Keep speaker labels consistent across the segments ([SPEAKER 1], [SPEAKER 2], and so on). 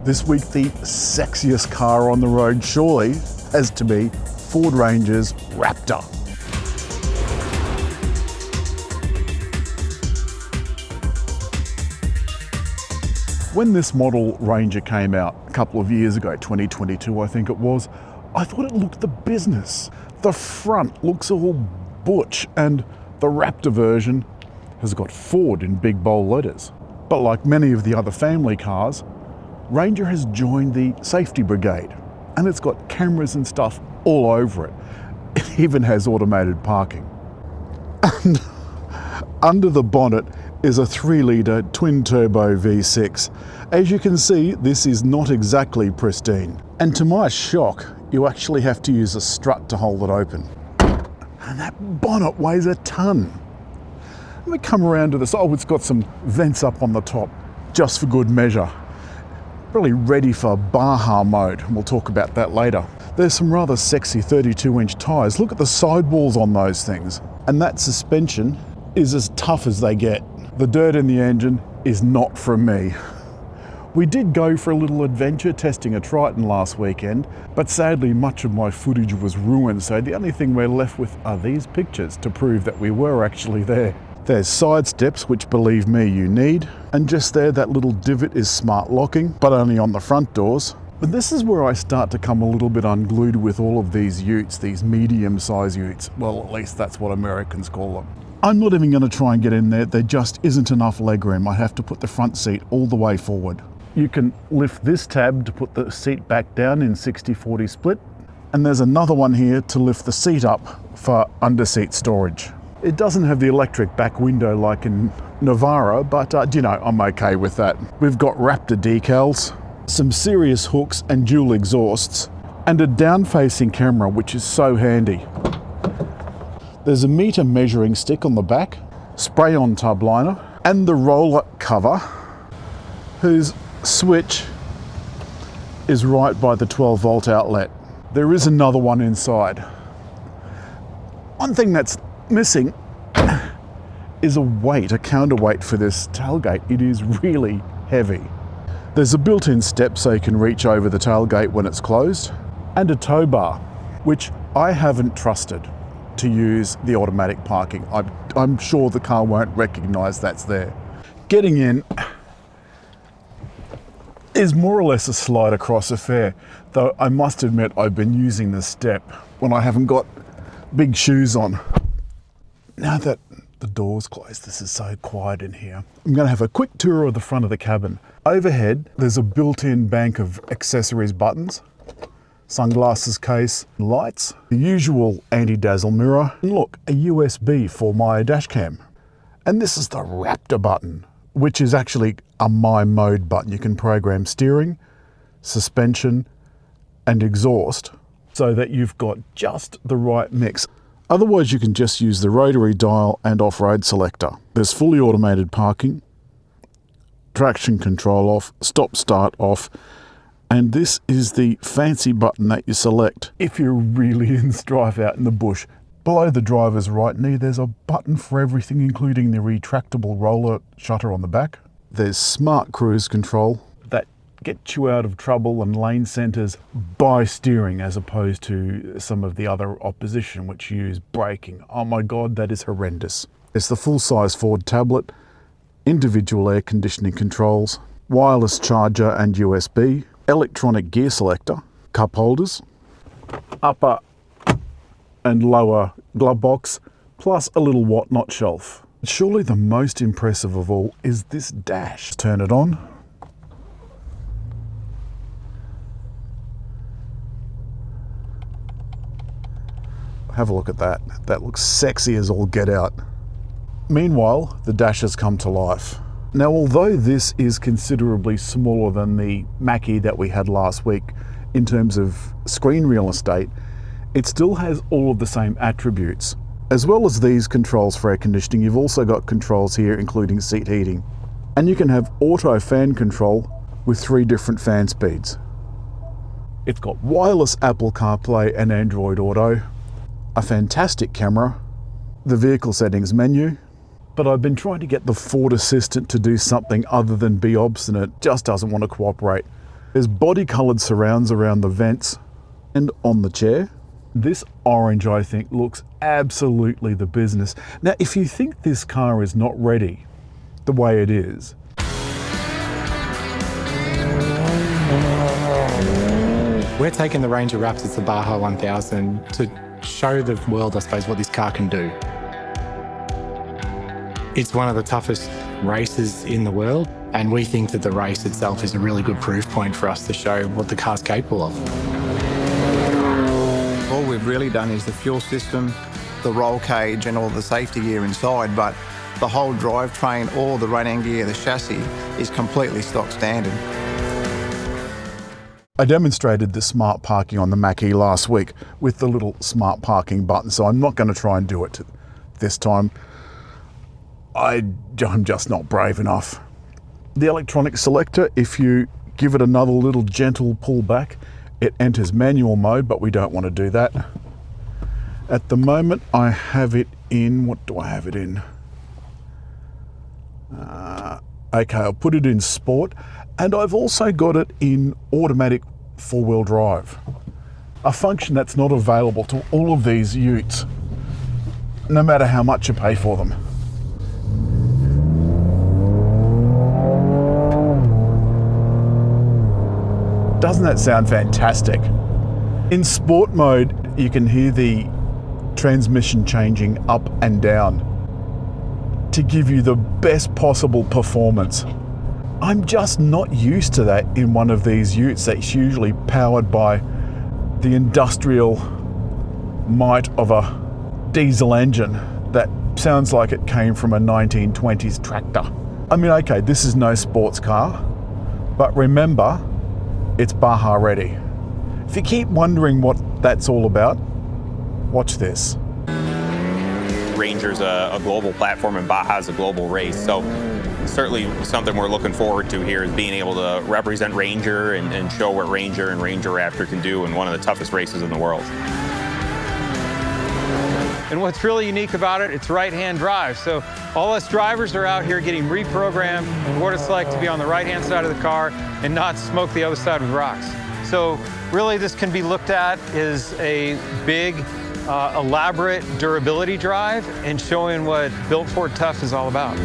[SPEAKER 1] This week, the sexiest car on the road surely has to be Ford Ranger's Raptor. When this model Ranger came out a couple of years ago, 2022 I think it was, I thought it looked the business. The front looks all butch and the Raptor version has got Ford in big bold letters. But like many of the other family cars, Ranger has joined the safety brigade and it's got cameras and stuff all over it. It even has automated parking. And under the bonnet is a 3-litre twin-turbo V6. As you can see, this is not exactly pristine. And to my shock, you actually have to use a strut to hold it open. And that bonnet weighs a ton. Let me come around to this. Oh, it's got some vents up on the top, just for good measure. Really ready for Baja mode, and we'll talk about that later. There's some rather sexy 32-inch tyres. Look at the sidewalls on those things. And that suspension is as tough as they get. The dirt in the engine is not from me. We did go for a little adventure testing a Triton last weekend, but sadly much of my footage was ruined, so the only thing we're left with are these pictures to prove that we were actually there. There's side steps, which believe me you need, and just there that little divot is smart locking, but only on the front doors. But this is where I start to come a little bit unglued with all of these utes, these medium-sized utes. Well, at least that's what Americans call them. I'm not even going to try and get in there. There just isn't enough legroom. I have to put the front seat all the way forward. You can lift this tab to put the seat back down in 60-40 split. And there's another one here to lift the seat up for under-seat storage. It doesn't have the electric back window like in Navara, but you know, I'm okay with that. We've got Raptor decals, some serious hooks and dual exhausts, and a down-facing camera, which is so handy. There's a meter measuring stick on the back, spray-on tub liner, and the roller cover, whose switch is right by the 12-volt outlet. There is another one inside. One thing that's missing is a counterweight for this tailgate. It is really heavy. There's a built-in step so you can reach over the tailgate when it's closed, and a tow bar, which I haven't trusted to use the automatic parking. I'm sure the car won't recognize that's there. Getting in is more or less a slide across affair, though I must admit I've been using the step when I haven't got big shoes on. Now that the door's closed, this is so quiet in here. I'm going to have a quick tour of the front of the cabin. Overhead, there's a built-in bank of accessories buttons, sunglasses case, lights, the usual anti-dazzle mirror, and look, a USB for my dash cam. And this is the Raptor button, which is actually a My Mode button. You can program steering, suspension, and exhaust so that you've got just the right mix. Otherwise, you can just use the rotary dial and off-road selector. There's fully automated parking, traction control off, stop-start off, and this is the fancy button that you select if you're really in strife out in the bush. Below the driver's right knee, there's a button for everything, including the retractable roller shutter on the back. There's smart cruise control that gets you out of trouble and lane centers by steering, as opposed to some of the other opposition which use braking. Oh my God, that is horrendous. It's the full-size Ford tablet, individual air conditioning controls, wireless charger and USB, electronic gear selector, cup holders, upper and lower glove box, plus a little whatnot shelf. Surely the most impressive of all is this dash. Turn it on. Have a look at that. That looks sexy as all get out. Meanwhile, the dash has come to life. Now, although this is considerably smaller than the Mackie that we had last week in terms of screen real estate, it still has all of the same attributes. As well as these controls for air conditioning, you've also got controls here including seat heating. And you can have auto fan control with 3 different fan speeds. It's got wireless Apple CarPlay and Android Auto, a fantastic camera, the vehicle settings menu, but I've been trying to get the Ford Assistant to do something other than be obstinate. Just doesn't want to cooperate. There's body-coloured surrounds around the vents and on the chair. This orange, I think, looks absolutely the business. Now, if you think this car is not ready the way it is,
[SPEAKER 2] we're taking the Ranger Raptor to the Baja 1000 to show the world, I suppose, what this car can do. It's one of the toughest races in the world, and we think that the race itself is a really good proof point for us to show what the car's capable of.
[SPEAKER 3] All we've really done is the fuel system, the roll cage and all the safety gear inside, but the whole drivetrain, all the running gear, the chassis is completely stock standard.
[SPEAKER 1] I demonstrated the smart parking on the Mach-E last week with the little smart parking button, so I'm not going to try and do it this time. I'm just not brave enough. The electronic selector, if you give it another little gentle pull back, it enters manual mode, but we don't want to do that. At the moment, I have it in, what do I have it in? Okay, I'll put it in sport, and I've also got it in automatic four-wheel drive, a function that's not available to all of these utes, no matter how much you pay for them. Doesn't that sound fantastic? In sport mode, you can hear the transmission changing up and down to give you the best possible performance. I'm just not used to that in one of these utes that's usually powered by the industrial might of a diesel engine that sounds like it came from a 1920s tractor. I mean, okay, this is no sports car, but remember, it's Baja Ready. If you keep wondering what that's all about, watch this.
[SPEAKER 4] Ranger's a global platform and Baja's a global race, so certainly something we're looking forward to here is being able to represent Ranger and show what Ranger and Ranger Raptor can do in one of the toughest races in the world.
[SPEAKER 5] And what's really unique about it, it's right-hand drive. So all us drivers are out here getting reprogrammed what it's like to be on the right-hand side of the car and not smoke the other side with rocks. So really this can be looked at as a big, elaborate durability drive and showing what Built Ford Tough is all about.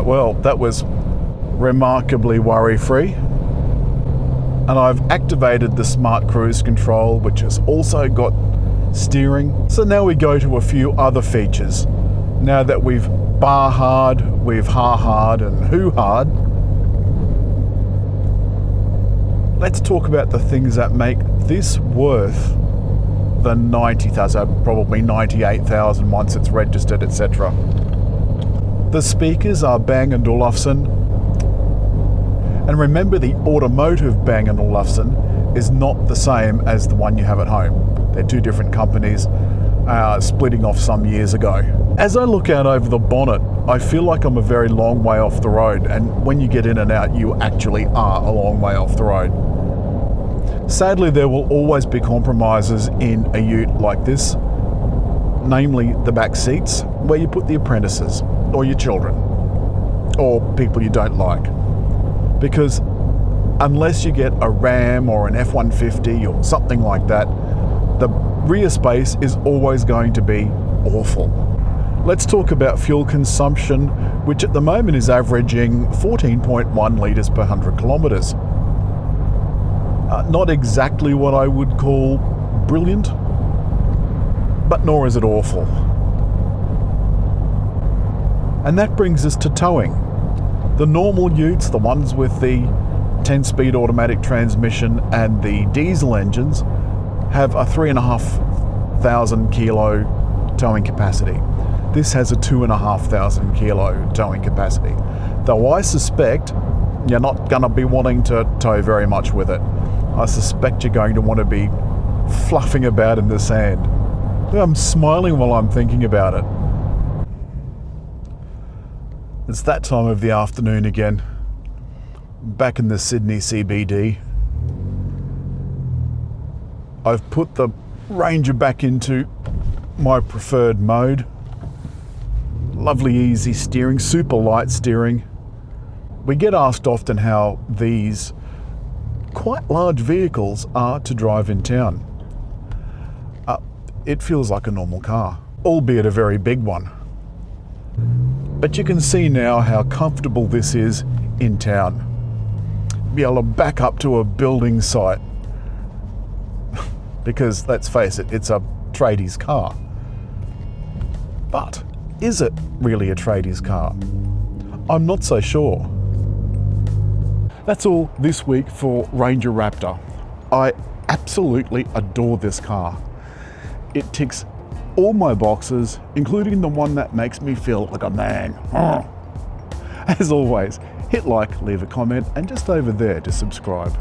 [SPEAKER 1] Well, that was remarkably worry-free. And I've activated the smart cruise control, which has also got steering. So now we go to a few other features. Now that we've bar-hard, we've ha-hard and hoo-hard, let's talk about the things that make this worth the 90,000, probably 98,000 once it's registered, etc. The speakers are Bang & Olufsen, and remember the automotive Bang & Olufsen is not the same as the one you have at home. They're two different companies splitting off some years ago. As I look out over the bonnet, I feel like I'm a very long way off the road, and when you get in and out, you actually are a long way off the road. Sadly, there will always be compromises in a ute like this, namely the back seats, where you put the apprentices, or your children, or people you don't like. Because unless you get a Ram or an F-150 or something like that, the rear space is always going to be awful. Let's talk about fuel consumption, which at the moment is averaging 14.1 litres per 100 kilometres. Not exactly what I would call brilliant, but nor is it awful. And that brings us to towing. The normal utes, the ones with the 10-speed automatic transmission and the diesel engines, have a 3,500 kilo towing capacity. This has a 2,500 kilo towing capacity. Though I suspect you're not going to be wanting to tow very much with it. I suspect you're going to want to be fluffing about in the sand. I'm smiling while I'm thinking about it. It's that time of the afternoon again. back in the Sydney CBD. I've put the Ranger back into my preferred mode. Lovely easy steering, super light steering. We get asked often how these quite large vehicles are to drive in town. It feels like a normal car, albeit a very big one. But you can see now how comfortable this is in town. Be able to back up to a building site because, let's face it, it's a tradies car. But is it really a tradies car? I'm not so sure. That's all this week for Ranger Raptor. I absolutely adore this car. It ticks all my boxes, including the one that makes me feel like a man. As always, hit like, leave a comment, and just over there to subscribe.